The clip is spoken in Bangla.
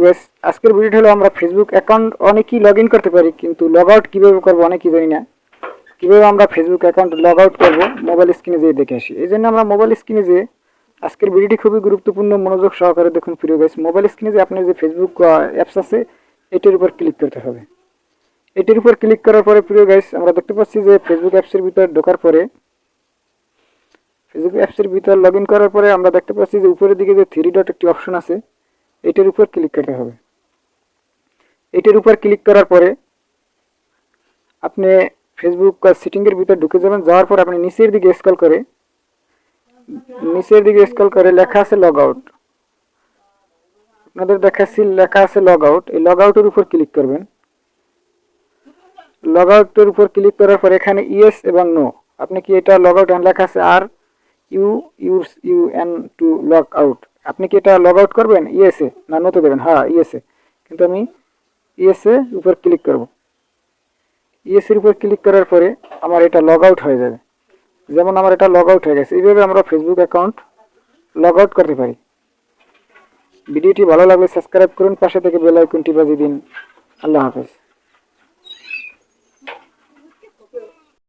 গাইস, আজকের ভিডিওটা হলো আমরা ফেসবুক অ্যাকাউন্ট অনেকেই লগ ইন করতে পারি, কিন্তু লগ আউট কীভাবে করবো অনেকেই জানি না। কীভাবে আমরা ফেসবুক অ্যাকাউন্ট লগ আউট করবো মোবাইল স্ক্রিনে যেয়ে দেখে আসি। এই জন্য আমরা মোবাইল স্ক্রিনে যেয়ে আজকের ভিডিওটি খুবই গুরুত্বপূর্ণ, মনোযোগ সহকারে দেখুন প্রিয় গাইস। মোবাইল স্ক্রিনে যে আপনার যে ফেসবুক অ্যাপস আছে এটির উপর ক্লিক করতে হবে। এটির উপর ক্লিক করার পরে প্রিয় গাইস আমরা দেখতে পাচ্ছি যে ফেসবুক অ্যাপসের ভিতর ঢোকার পরে ফেসবুক অ্যাপসের ভিতর লগ ইন করার পরে আমরা দেখতে পাচ্ছি যে উপরের দিকে যে থ্রি ডট একটি অপশন আছে এটির উপর ক্লিক করতে হবে। এটির উপর ক্লিক করার পরে আপনি ফেসবুক সেটিংয়ের ভিতর ঢুকে যাবেন। যাওয়ার পর আপনি নিচের দিকে স্ক্রল করে লেখা আছে লগ আউট। আপনাদের দেখাচ্ছি লেখা আছে লগ আউট। এই লগ আউটের উপর ক্লিক করবেন। লগ আউটের উপর ক্লিক করার পর এখানে ইয়েস এবং নো, আপনি কি এটা লগ আউট লেখা আছে are you an to log out, আপনি কি এটা লগ আউট করবেন ইয়েসে না নোতে দেবেন? হ্যাঁ ইয়েসে, কিন্তু আমি ইয়েসে উপর ক্লিক করব। ইয়েসের উপর ক্লিক করার পরে আমার এটা লগ আউট হয়ে যাবে। যেমন আমার এটা লগ আউট হয়ে গেছে। এইভাবে আমরা ফেসবুক অ্যাকাউন্ট লগ আউট করতে পারি। ভিডিওটি ভালো লাগলে সাবস্ক্রাইব করুন, পাশে থেকে বেল আইকনটি বাজিয়ে দিন। আল্লাহ হাফেজ।